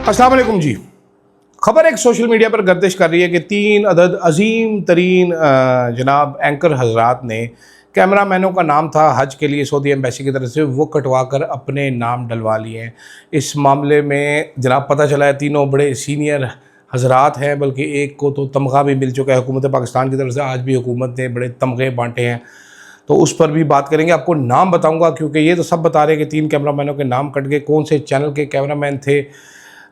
अस्सलाम वालेकुम जी। खबर एक सोशल मीडिया पर गर्दिश कर रही है कि 3 अदद अजीम तरीन जनाब एंकर हजरात ने कैमरामैनों का नाम था हज के लिए सऊदी एम्बेसी की तरफ से, वो कटवा कर अपने नाम डलवा लिए हैं। इस मामले में जनाब पता चला है तीनों बड़े सीनियर हजरात हैं, बल्कि एक को तो तमगा भी मिल चुका है हुकूमत पाकिस्तान की तरफ से। आज भी हुकूमत ने बड़े तमगे बांटे हैं, तो उस पर भी बात करेंगे। आपको नाम बताऊंगा क्योंकि ये तो सब बता रहे हैं कि 3 कैमरामैनों के नाम कट गए, कौन से चैनल के कैमरामैन थे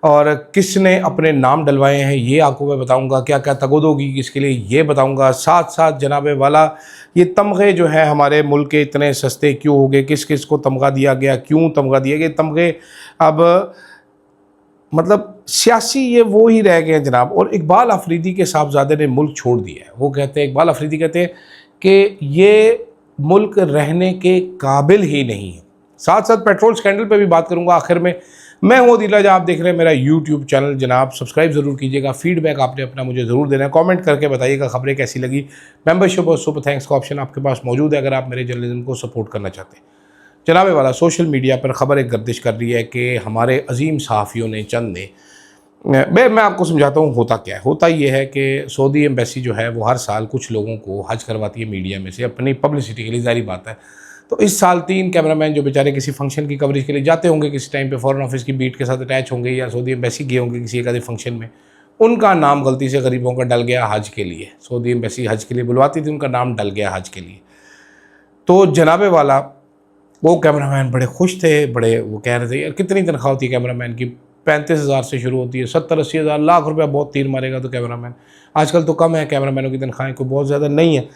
और किसने अपने नाम डलवाए हैं ये आपको मैं बताऊंगा। क्या क्या तगद होगी इसके लिए ये बताऊंगा। साथ साथ जनाब वाला ये तमगे जो है हमारे मुल्क के इतने सस्ते क्यों हो गए, किस किस को तमगा दिया गया, क्यों तमगा दिया गया। तमगे अब मतलब सियासी ये वो ही रह गए हैं जनाब। और इकबाल अफरीदी के साहबजादे ने मुल्क छोड़ दिया है। वो कहते हैं, इकबाल अफरीदी कहते हैं कि ये मुल्क रहने के काबिल ही नहीं है। साथ साथ पेट्रोल स्कैंडल पे भी बात करूंगा आखिर में। मैं हूँ दिलराज, आप देख रहे हैं मेरा यूट्यूब चैनल। जनाब सब्सक्राइब ज़रूर कीजिएगा। फीडबैक आपने अपना मुझे ज़रूर देना है, कमेंट करके बताइएगा खबरें कैसी लगी। मेंबरशिप और सुपर थैंक्स का ऑप्शन आपके पास मौजूद है अगर आप मेरे जर्नलिज्म को सपोर्ट करना चाहते हैं। जनाब वाला सोशल मीडिया पर खबर एक गर्दिश कर रही है कि हमारे अजीम सहाफ़ियों ने चंद ने मैं आपको समझाता हूँ होता क्या है। होता ये है कि सऊदी एम्बेसी जो है वो हर साल कुछ लोगों को हज करवाती है मीडिया में से अपनी पब्लिसिटी के लिए, जारी बात है। तो इस साल 3 कैमरामैन जो बेचारे किसी फंक्शन की कवरेज के लिए जाते होंगे, किसी टाइम पे फॉरेन ऑफिस की बीट के साथ अटैच होंगे या सऊदी एम्बेसी गए होंगे किसी एक आधे फंक्शन में, उनका नाम गलती से गरीबों का डल गया हज के लिए। सऊदी एम्बेसी हज के लिए बुलवाती थी, उनका नाम डल गया हज के लिए। तो जनाबे वाला वो कैमरामैन बड़े खुश थे, बड़े वो कह रहे थे यार कितनी तनख्वाह होती है कैमरामैन की, 35,000 से शुरू होती है, 70-80 हज़ार, लाख रुपया बहुत तीर मारेगा तो कैमरामैन। आजकल तो कम है कैमरामैनों की तनख्वाहें, कोई बहुत ज़्यादा नहीं है।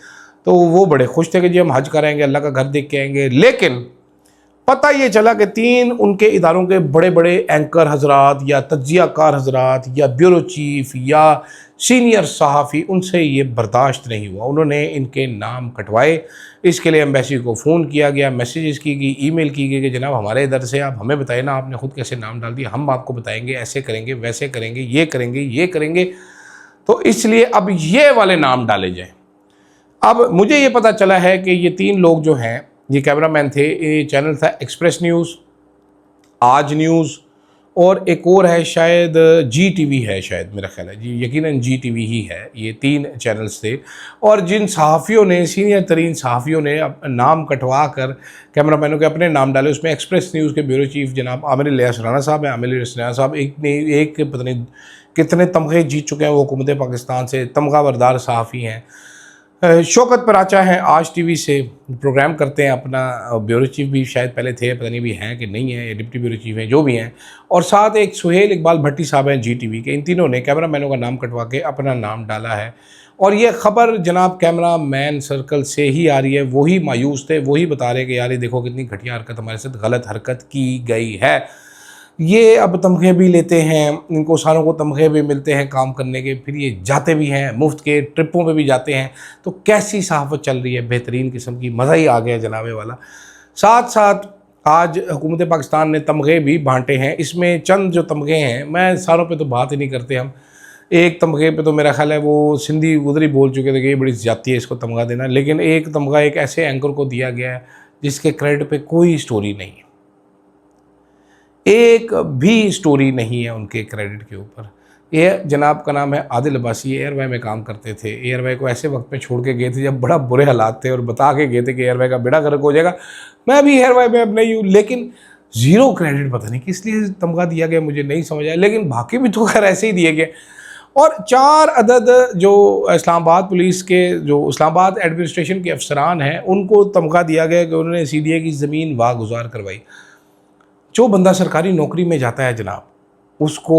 तो वो बड़े खुश थे कि जी हम हज कराएंगे, अल्लाह का घर देख के आएंगे। लेकिन पता ये चला कि 3 उनके इदारों के बड़े बड़े एंकर हजरात या तज्जियाकार हजरात या ब्यूरो चीफ या सीनियर सहाफ़ी, उनसे ये बर्दाश्त नहीं हुआ। उन्होंने इनके नाम कटवाए। इसके लिए एम्बेसी को फ़ोन किया गया, मैसेजेस की गई, ईमेल की गई कि जनाब हमारे इधर से आप हमें बताइए ना, आपने खुद कैसे नाम डाल दिया, हम आपको बताएंगे, ऐसे करेंगे, वैसे करेंगे, ये करेंगे, ये करेंगे। तो इसलिए अब ये वाले नाम डाले जाएँ। अब मुझे ये पता चला है कि ये 3 लोग जो हैं ये कैमरामैन थे। ये चैनल था एक्सप्रेस न्यूज़, आज न्यूज़ और एक और है शायद जी टीवी है, शायद मेरा ख्याल है जी, यकीनन जी टीवी ही है। ये 3 चैनल्स थे और जिन सहाफ़ियों ने, सीनियर तरीन सहाफ़ियों ने नाम कटवा कर कैमरामैनों के अपने नाम डाले, उसमें एक्सप्रेस न्यूज़ के ब्यूरो चीफ जनाब आमिर इलियास राना साहब हैं। आमिर इलियास राना साहब एक पता नहीं कितने तमगे जीत चुके हैं वो हुकूमत पाकिस्तान से, तमगा बरदार सहाफ़ी हैं। शौकत पराचा हैं, आज टीवी से प्रोग्राम करते हैं अपना। ब्यूरो चीफ भी शायद पहले थे, पता नहीं भी हैं कि नहीं है, डिप्टी ब्यूरो चीफ हैं, जो भी हैं। और साथ एक सुहेल इकबाल भट्टी साहब हैं जी टीवी के। इन तीनों ने कैमरामैनों का नाम कटवा के अपना नाम डाला है। और ये ख़बर जनाब कैमरामैन सर्कल से ही आ रही है। वही मायूस थे, वही बता रहे कि यार ये देखो कितनी घटिया हरकत हमारे साथ, गलत हरकत की गई है। ये अब तमगे भी लेते हैं, इनको सारों को तमगे भी मिलते हैं काम करने के, फिर ये जाते भी हैं, मुफ्त के ट्रिपों पे भी जाते हैं। तो कैसी सहाफ़त चल रही है, बेहतरीन किस्म की, मज़ा ही आ गया जनाबे वाला। साथ साथ आज हुकूमत पाकिस्तान ने तमगे भी बांटे हैं। इसमें चंद जो तमगे हैं, मैं सारों पे तो बात ही नहीं करते हम। एक तमगे पे तो मेरा ख्याल है वो सिंधी उधरी बोल चुके थे कि ये बड़ी ज़्यादती है इसको तमगा देना। लेकिन एक तमगा एक ऐसे एंकर को दिया गया है जिसके क्रेडिट पे कोई स्टोरी नहीं है, एक भी स्टोरी नहीं है उनके क्रेडिट के ऊपर। ये जनाब का नाम है आदिल अब्बासी, एयरवाई में काम करते थे। एयरवाई को ऐसे वक्त में छोड़ के गए थे जब बड़ा बुरे हालात थे और बता के गए थे कि एयरवाई का बेड़ा गर्क हो जाएगा। मैं भी एयरवाई में अब नहीं हूँ, लेकिन ज़ीरो क्रेडिट पता नहीं किस लिए तमगा दिया गया, मुझे नहीं समझ आया। लेकिन बाकी भी तो खैर ऐसे ही दिए गए। और 4 अदद जो इस्लामाबाद पुलिस के, जो इस्लामाबाद एडमिनिस्ट्रेशन के अफसरान हैं, उनको तमगा दिया गया कि उन्होंने CDA की ज़मीन वागुजार करवाई। जो बंदा सरकारी नौकरी में जाता है जनाब, उसको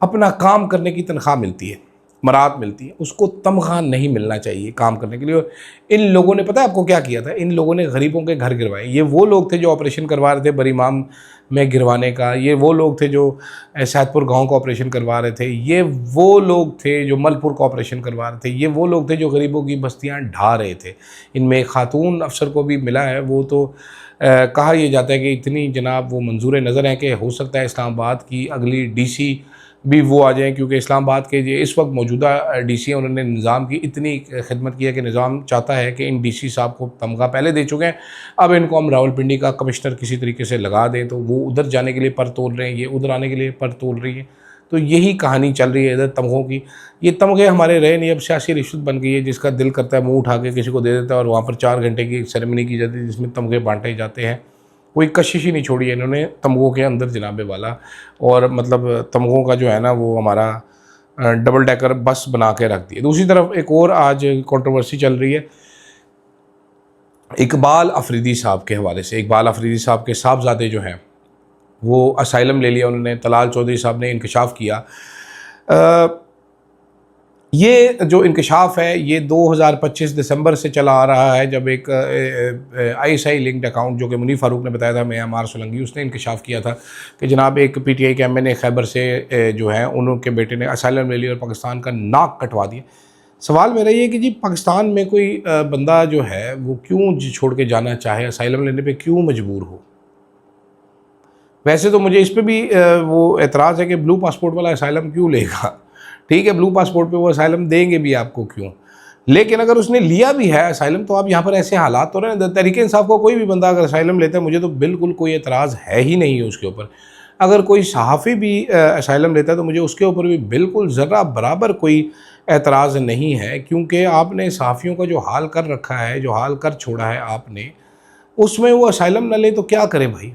अपना काम करने की तनख्वाह मिलती है, मरात मिलती है, उसको तमगा नहीं मिलना चाहिए काम करने के लिए। इन लोगों ने पता है आपको क्या किया था? इन लोगों ने गरीबों के घर गिरवाए। ये वो लोग थे जो ऑपरेशन करवा रहे थे बरीमाम में गिरवाने का, ये वो लोग थे जो सैदपुर गांव का ऑपरेशन करवा रहे थे, ये वो लोग थे जो मलपुर का ऑपरेशन करवा रहे थे, ये वो लोग थे जो गरीबों की बस्तियां ढा रहे थे। इनमें एक खातून अफसर को भी मिला है। वो तो कहा यह जाता है कि इतनी जनाब वो मंजूर नज़र है कि हो सकता है इस्लामाबाद की अगली DC भी वो आ जाएं, क्योंकि इस्लामाबाद के जो इस वक्त मौजूदा डीसी हैं उन्होंने निज़ाम की इतनी खिदमत की है कि निज़ाम चाहता है कि इन डीसी साहब को तमगा पहले दे चुके हैं, अब इनको हम रावलपिंडी का कमिश्नर किसी तरीके से लगा दें, तो वो उधर जाने के लिए पर तोल रहे हैं, ये उधर आने के लिए पर तोल रही है। तो यही कहानी चल रही है इधर तमगों की। ये तमगे हमारे रहे नहीं, अब सियासी रिश्वत बन गई है, जिसका दिल करता है मुँह उठा के किसी को दे देता है और वहाँ पर 4 घंटे की सेरेमनी की जाती है जिसमें तमगे बांटे जाते हैं। कोई कशिश ही नहीं छोड़ी है इन्होंने तमगों के अंदर जनाबे वाला। और मतलब तमगों का जो है ना वो हमारा डबल डेकर बस बना के रख दिया। दूसरी तरफ एक और आज कंट्रोवर्सी चल रही है इकबाल अफरीदी साहब के हवाले से। इकबाल अफरीदी साहब के साहबजादे जो हैं वो असाइलम ले लिया उन्होंने। तलाल चौधरी साहब ने इंकशाफ किया। ये जो इंकशाफ है ये 2025 दिसंबर से चला आ रहा है, जब एक ISI लिंक्ड अकाउंट जो कि मुनीर फारूक ने बताया था, मैं अमार सोलंकी, उसने इंकशाफ किया था कि जनाब एक PTI के MN खैबर से जो है उनके बेटे ने असाइलम ले लिया और पाकिस्तान का नाक कटवा दिया। सवाल मेरा ये कि जी पाकिस्तान में कोई बंदा जो है वो क्यों छोड़ के जाना चाहे, असाइलम लेने पे क्यों मजबूर हो। वैसे तो मुझे इस पर भी वो एतराज़ है कि ब्लू पासपोर्ट वाला असाइलम क्यों लेगा। ठीक है, ब्लू पासपोर्ट पे वो असाइलम देंगे भी आपको क्यों, लेकिन अगर उसने लिया भी है असाइलम तो आप यहाँ पर ऐसे हालात तो रहे। तहरीक इंसाफ को कोई भी बंदा अगर असाइलम लेता है मुझे तो बिल्कुल कोई एतराज़ है ही नहीं है उसके ऊपर। अगर कोई सहाफ़ी भी असाइलम लेता है तो मुझे उसके ऊपर भी बिल्कुल ज़रा बराबर कोई एतराज़ नहीं है, क्योंकि आपने सहाफ़ियों का जो हाल कर रखा है, जो हाल कर छोड़ा है आपने, उसमें वो असाइलम न ले तो क्या करें भाई।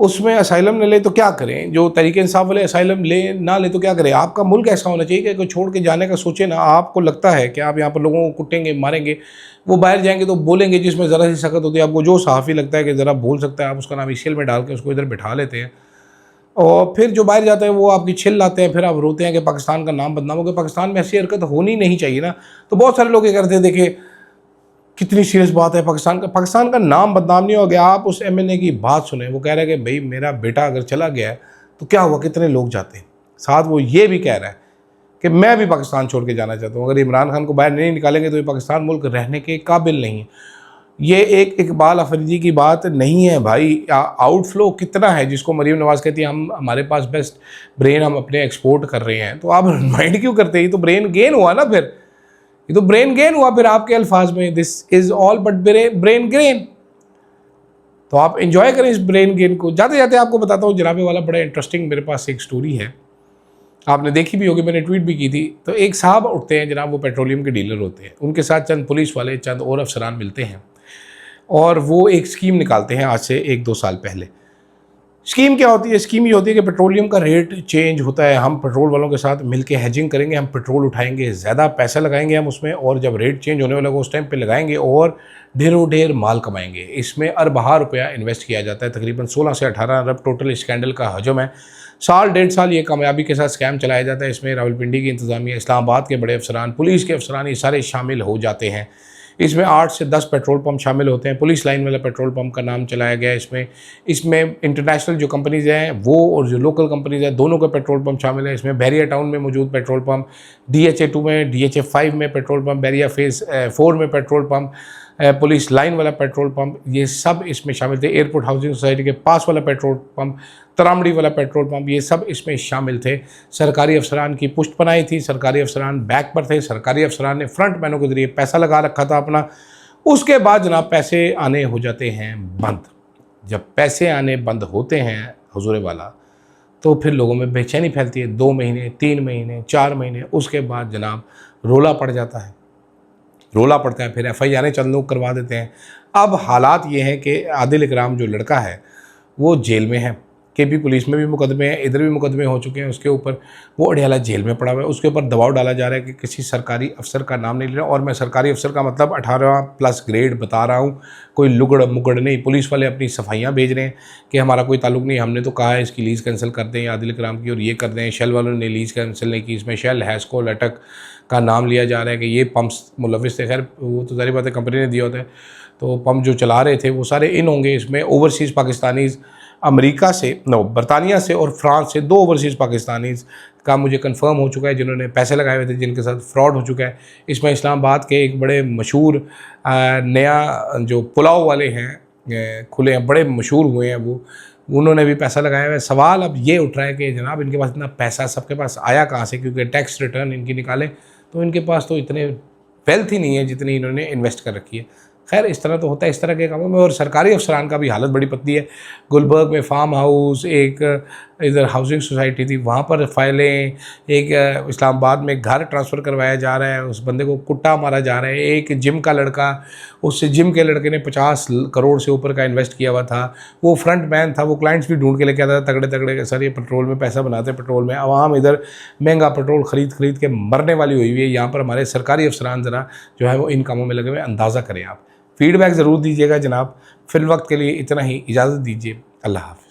उसमें असाइलम न ले तो क्या करें, जो तहरीक इंसाफ वाले असाइलम ले ना ले तो क्या करें। आपका मुल्क ऐसा होना चाहिए कि कोई छोड़ के जाने का सोचे ना। आपको लगता है कि आप यहाँ पर लोगों को कुटेंगे मारेंगे, वो बाहर जाएंगे तो बोलेंगे जिसमें ज़रा सी सख्त होती है। आपको जो सहाफ़ी लगता है कि ज़रा बोल सकता है, आप उसका नाम इसील में डाल के उसको इधर बिठा लेते हैं, और फिर जो बाहर जाते हैं वो आपकी छिल लाते हैं। फिर आप रोते हैं कि पाकिस्तान का नाम बदनाम हो गया। पाकिस्तान में ऐसी हरकत होनी नहीं चाहिए ना। तो बहुत सारे लोग ये करते हैं, देखे कितनी सीरियस बात है, पाकिस्तान का नाम बदनाम नहीं हो गया। आप उस MNA की बात सुने, वो कह रहा है कि भाई मेरा बेटा अगर चला गया है तो क्या हुआ, कितने लोग जाते हैं। साथ वो ये भी कह रहा है कि मैं भी पाकिस्तान छोड़ के जाना चाहता हूँ। अगर इमरान खान को बाहर नहीं निकालेंगे तो ये पाकिस्तान मुल्क रहने के काबिल नहीं है। ये एक इकबाल अफरीदी की बात नहीं है भाई। आउटफ्लो कितना है, जिसको मरीम नवाज कहती है हम हमारे पास बेस्ट ब्रेन हम अपने एक्सपोर्ट कर रहे हैं, तो आप माइंड क्यों करते हैं। ये तो ब्रेन गेन हुआ ना, फिर ये तो ब्रेन गेन हुआ फिर आपके अल्फाज में, this is all but brain gain. तो आप इंजॉय करें इस ब्रेन गेन को। जाते जाते आपको बताता हूँ जनाबे वाला, बड़ा इंटरेस्टिंग मेरे पास एक स्टोरी है, आपने देखी भी होगी, मैंने ट्वीट भी की थी। तो एक साहब उठते हैं जनाब, वो पेट्रोलियम के डीलर होते हैं, उनके साथ चंद पुलिस वाले, चंद और अफसरान मिलते हैं और वो एक स्कीम निकालते हैं आज से 1-2 साल पहले। स्कीम क्या होती है, स्कीम ये होती है कि पेट्रोलियम का रेट चेंज होता है, हम पेट्रोल वालों के साथ मिलके हेजिंग करेंगे, हम पेट्रोल उठाएंगे, ज़्यादा पैसा लगाएंगे हम उसमें, और जब रेट चेंज होने वाला होगा उस टाइम पे लगाएंगे और ढेरों ढेर माल कमाएंगे। इसमें अरबा रुपया इन्वेस्ट किया जाता है, तकरीबन 16 से 18 अरब टोटल स्कैंडल का हजम है। साल 1.5 साल ये कामयाबी के साथ स्कैम चलाया जाता है। इसमें रावलपिंडी की इंतज़ामिया, इस्लामाबाद के बड़े अफसरान, पुलिस के अफसरान, ये सारे शामिल हो जाते हैं। इसमें 8 से 10 पेट्रोल पंप शामिल होते हैं। पुलिस लाइन वाला पेट्रोल पंप का नाम चलाया गया है इसमें इंटरनेशनल जो कंपनीज़ हैं वो और जो लोकल कंपनीज़ हैं दोनों का पेट्रोल पंप शामिल है। इसमें बैरिया टाउन में मौजूद पेट्रोल पंप, DHA 2 में, DHA 5 में पेट्रोल पंप, बैरिया फेज़ 4 में पेट्रोल पंप, पुलिस लाइन वाला पेट्रोल पंप, ये सब इसमें शामिल थे। एयरपोर्ट हाउसिंग सोसाइटी के पास वाला पेट्रोल पंप, तरामड़ी वाला पेट्रोल पंप, ये सब इसमें शामिल थे। सरकारी अफसरान की पुष्ट बनाई थी, सरकारी अफसरान बैक पर थे, सरकारी अफसरान ने फ्रंट मैनों के जरिए पैसा लगा रखा था अपना। उसके बाद जनाब पैसे आने हो जाते हैं बंद। जब पैसे आने बंद होते हैं हुजूर वाला, तो फिर लोगों में बेचैनी फैलती है। 2 महीने, 3 महीने, 4 महीने, उसके बाद जनाब रोला पड़ जाता है, रोला पड़ता है, फिर FIR चंद लोग करवा देते हैं। अब हालात ये हैं कि आदिल इकराम जो लड़का है वो जेल में है। KP पुलिस में भी मुकदमे हैं, इधर भी मुकदमे हो चुके हैं उसके ऊपर। वो अडियाला जेल में पड़ा हुआ है। उसके ऊपर दबाव डाला जा रहा है कि किसी सरकारी अफसर का नाम नहीं ले रहा, और मैं सरकारी अफसर का मतलब 18+ ग्रेड बता रहा हूँ, कोई लुगड़ मुगड़ नहीं। पुलिस वाले अपनी सफाइयाँ भेज रहे हैं कि हमारा कोई ताल्लुक नहीं, हमने तो कहा है इसकी लीज़ कैंसिल कर दें आदिल इकराम की, और ये कर दें। शेल वालों ने लीज़ कैंसिल नहीं की, इसमें शेल, हैस्को, लटक का नाम लिया जा रहा है कि ये पंप्स मुलविस थे। खैर वो तो ज़ाहिर बात है कंपनी ने दिया होता है, तो पंप जो चला रहे थे वो सारे इन होंगे। इसमें ओवरसीज़ पाकिस्तानीज़ अमेरिका से, बरतानिया से और फ्रांस से 2 ओवरसीज़ पाकिस्तानीज़ का मुझे कंफर्म हो चुका है जिन्होंने पैसे लगाए हुए थे, जिनके साथ फ्रॉड हो चुका है। इसमें इस्लामाबाद के एक बड़े मशहूर नया जो पुलाव वाले हैं खुले हैं, बड़े मशहूर हुए हैं उन्होंने भी पैसा लगाया हुआ है। सवाल अब ये उठ रहा है कि जनाब इनके पास इतना पैसा सबके पास आया कहाँ से, क्योंकि टैक्स रिटर्न इनकी निकाले तो इनके पास तो इतने वेल्थ ही नहीं है जितनी इन्होंने इन्वेस्ट कर रखी है। खैर इस तरह तो होता है इस तरह के कामों में। और सरकारी अफसरान का भी हालत बड़ी पतली है। गुलबर्ग में फार्म हाउस, एक इधर हाउसिंग सोसाइटी थी, वहाँ पर फाइलें, एक इस्लामाबाद में घर ट्रांसफ़र करवाया जा रहा है, उस बंदे को कुट्टा मारा जा रहा है। एक जिम का लड़का, उस जिम के लड़के ने 50 करोड़ से ऊपर का इन्वेस्ट किया हुआ था, वो फ्रंट मैन था, वो क्लाइंट्स भी ढूंढ के लेके आता था तगड़े तगड़े के। सर ये पेट्रोल में पैसा बनाते हैं, पेट्रोल में आवाम इधर महंगा पेट्रोल खरीद के मरने वाली हुई है। यहाँ पर हमारे सरकारी अफसरान ज़रा जो है वो इन कामों में लगे हुए। अंदाज़ा करें आप। फीडबैक ज़रूर दीजिएगा जनाब। फिल वक्त के लिए इतना ही, इजाज़त दीजिए। अल्लाह हाफ़िज़।